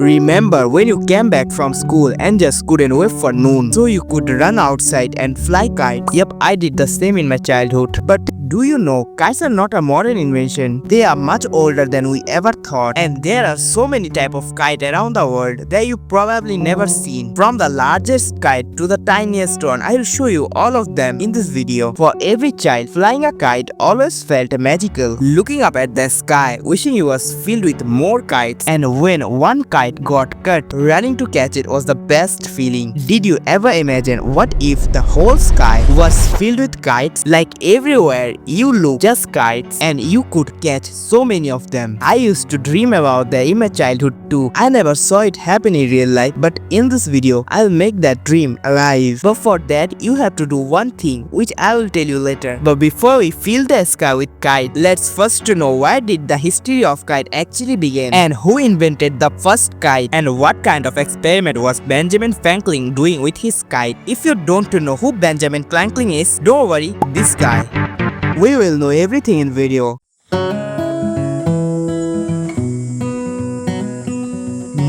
Remember when you came back from school and just couldn't wait for noon so you could run outside and fly kites? Yep, I did the same in my childhood. But do you know, kites are not a modern invention. They are much older than we ever thought. And there are so many types of kite around the world that you probably never seen. From the largest kite to the tiniest one, I will show you all of them in this video. For every child, flying a kite always felt magical. Looking up at the sky, wishing it was filled with more kites. And when one kite got cut, running to catch it was the best feeling. Did you ever imagine what if the whole sky was filled with kites? Like everywhere you look, just kites, and you could catch so many of them. I used to dream about that in my childhood too. I never saw it happen in real life, but in this video, I'll make that dream alive. But for that, you have to do one thing, which I will tell you later. But before we fill the sky with kites, let's first to know why did the history of kite actually begin, and who invented the first kite, and what kind of experiment was Benjamin Franklin doing with his kite. If you don't know who Benjamin Franklin is, don't worry, this guy. We will know everything in video.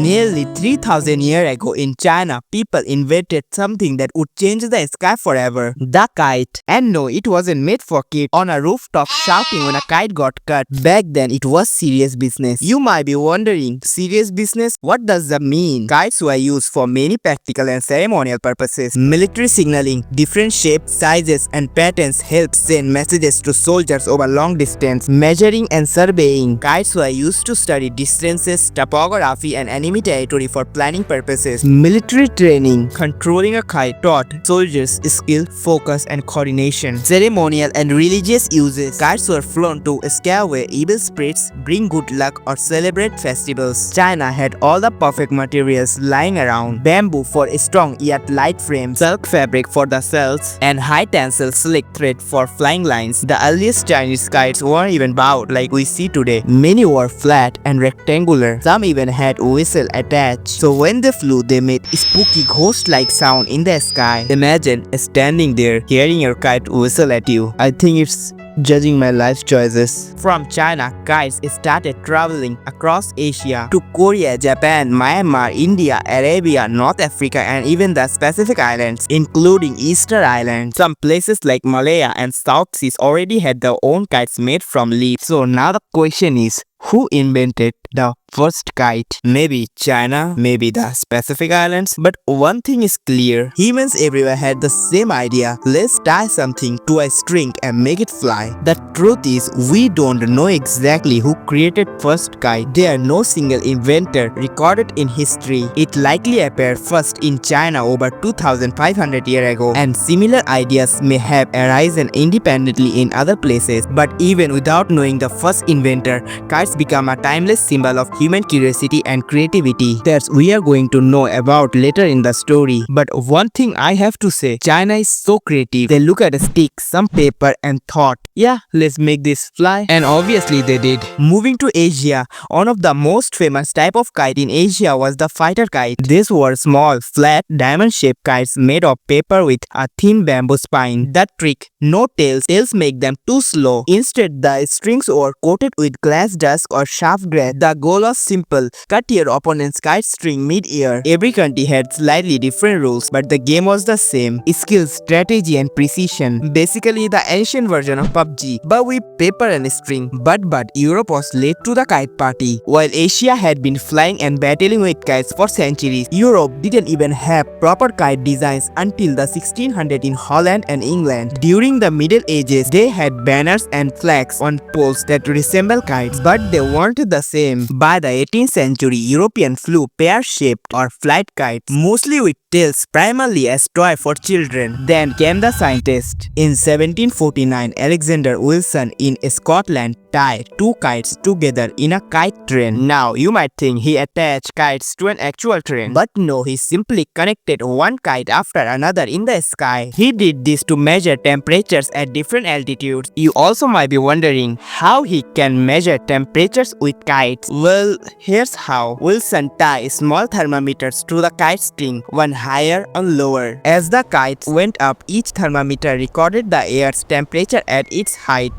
Nearly 3000 years ago in China, people invented something that would change the sky forever. The kite. And no, it wasn't made for kids on a rooftop shouting when a kite got cut. Back then, it was serious business. You might be wondering, serious business? What does that mean? Kites were used for many practical and ceremonial purposes. Military signaling, different shapes, sizes, and patterns helped send messages to soldiers over long distance. Measuring and surveying. Kites were used to study distances, topography, and enemy territory for planning purposes. Military training. Controlling a kite taught soldiers skill, focus, and coordination. Ceremonial and religious uses. Kites were flown to scare away evil spirits, bring good luck, or celebrate festivals. China had all the perfect materials lying around. Bamboo for strong yet light frames, silk fabric for the sails, and high tensile slick thread for flying lines. The earliest Chinese kites weren't even bowed like we see today. Many were flat and rectangular. Some even had whistle attached. So when they flew, they made spooky ghost-like sound in the sky. Imagine standing there, hearing your kite whistle at you. I think it's judging my life choices. From China, kites started traveling across Asia to Korea, Japan, Myanmar, India, Arabia, North Africa, and even the Pacific Islands, including Easter Island. Some places like Malaya and South Seas already had their own kites made from leaves. So now the question is, who invented the first kite? Maybe China, maybe the Pacific Islands. But one thing is clear, humans everywhere had the same idea. Let's tie something to a string and make it fly. The truth is, we don't know exactly who created first kite. There are no single inventor recorded in history. It likely appeared first in China over 2500 years ago, and similar ideas may have arisen independently in other places. But even without knowing the first inventor, kites become a timeless symbol of human curiosity and creativity that we are going to know about later in the story. But one thing I have to say, China is so creative. They look at a stick, some paper, and thought, yeah, let's make this fly. And obviously they did. Moving to Asia, one of the most famous type of kite in Asia was the fighter kite. These were small, flat, diamond-shaped kites made of paper with a thin bamboo spine. The trick, no tails. Tails make them too slow. Instead, the strings were coated with glass dust or sharp grass. The goal was simple, cut your opponent's kite string mid-air. Every country had slightly different rules, but the game was the same. Skill, strategy, and precision. Basically the ancient version of PUBG, but with paper and string. But Europe was late to the kite party. While Asia had been flying and battling with kites for centuries, Europe didn't even have proper kite designs until the 1600s in Holland and England. During the Middle Ages, they had banners and flags on poles that resemble kites, but they weren't the same. By the 18th century, Europeans flew pear-shaped or flight kites, mostly with tails, primarily as toy for children. Then came the scientists. In 1749, Alexander Wilson in Scotland tied two kites together in a kite train. Now, you might think he attached kites to an actual train, but no, he simply connected one kite after another in the sky. He did this to measure temperatures at different altitudes. You also might be wondering how he can measure temperatures with kites. Well, here's how. Wilson tied small thermometers to the kite string, one higher and lower. As the kites went up, each thermometer recorded the air's temperature at its height.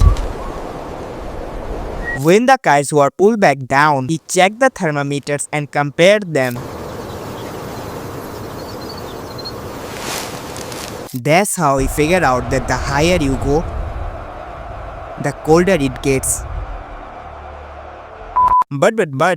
When the kites were pulled back down, he checked the thermometers and compared them. That's how he figured out that the higher you go, the colder it gets. But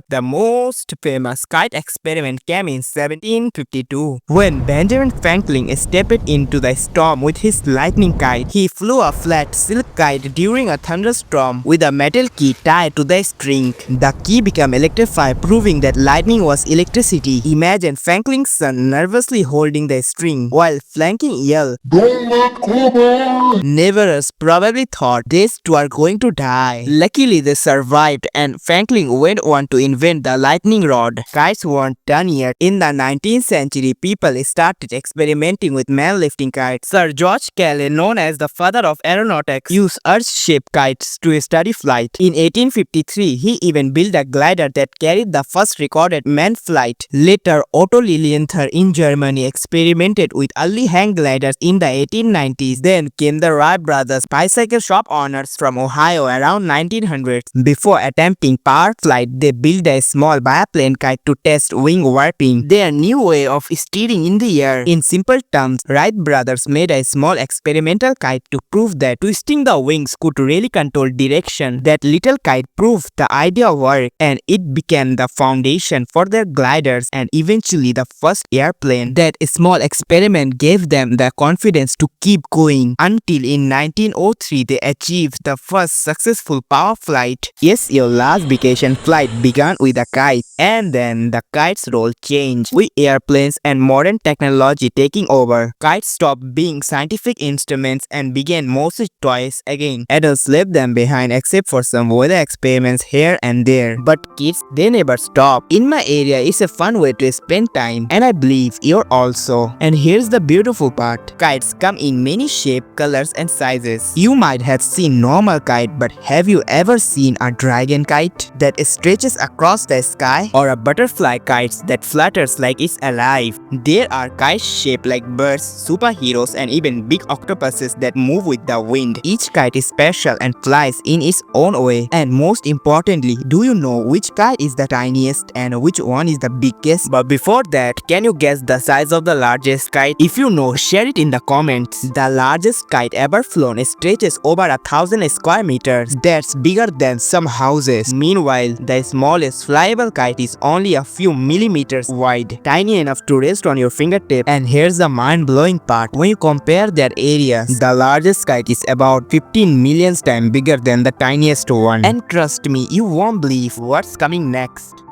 the most famous kite experiment came in 1752 when Benjamin Franklin stepped into the storm with his lightning kite. He flew a flat silk kite during a thunderstorm with a metal key tied to the string. The key became electrified, proving that lightning was electricity. Imagine Franklin's son nervously holding the string while Franklin yelled, "Don't let go!" Neighbors probably thought these two are going to die. Luckily, they survived, and Franklin went on to invent the lightning rod. Kites weren't done yet. In the 19th century, people started experimenting with man-lifting kites. Sir George Cayley, known as the father of aeronautics, used Earth-shaped kites to study flight. In 1853, he even built a glider that carried the first recorded manned flight. Later, Otto Lilienthal in Germany experimented with early hang gliders in the 1890s. Then came the Wright brothers, bicycle shop owners from Ohio around 1900. Before attempting power flight, they built a small biplane kite to test wing warping, their new way of steering in the air. In simple terms, Wright brothers made a small experimental kite to prove that twisting the wings could really control direction. That little kite proved the idea worked, and it became the foundation for their gliders and eventually the first airplane. That small experiment gave them the confidence to keep going until in 1903 they achieved the first successful power flight. Yes, your last vacation flight began with a kite, and then the kite's role changed, with airplanes and modern technology taking over. Kites stopped being scientific instruments and began mostly toys again. Adults left them behind except for some weather experiments here and there. But kids, they never stop. In my area, it's a fun way to spend time, and I believe you're also. And here's the beautiful part. Kites come in many shapes, colors, and sizes. You might have seen normal kite, but have you ever seen a dragon kite that stretches across the sky, or a butterfly kite that flutters like it's alive? There are kites shaped like birds, superheroes, and even big octopuses that move with the wind. Each kite is special and flies in its own way. And most importantly, do you know which kite is the tiniest and which one is the biggest? But before that, can you guess the size of the largest kite? If you know, share it in the comments. The largest kite ever flown stretches over 1,000 square meters. That's bigger than some houses. Meanwhile, the smallest flyable kite is only a few millimeters wide, tiny enough to rest on your fingertip. And here's the mind-blowing part. When you compare their areas, the largest kite is about 15 million times bigger than the tiniest one. And trust me, you won't believe what's coming next.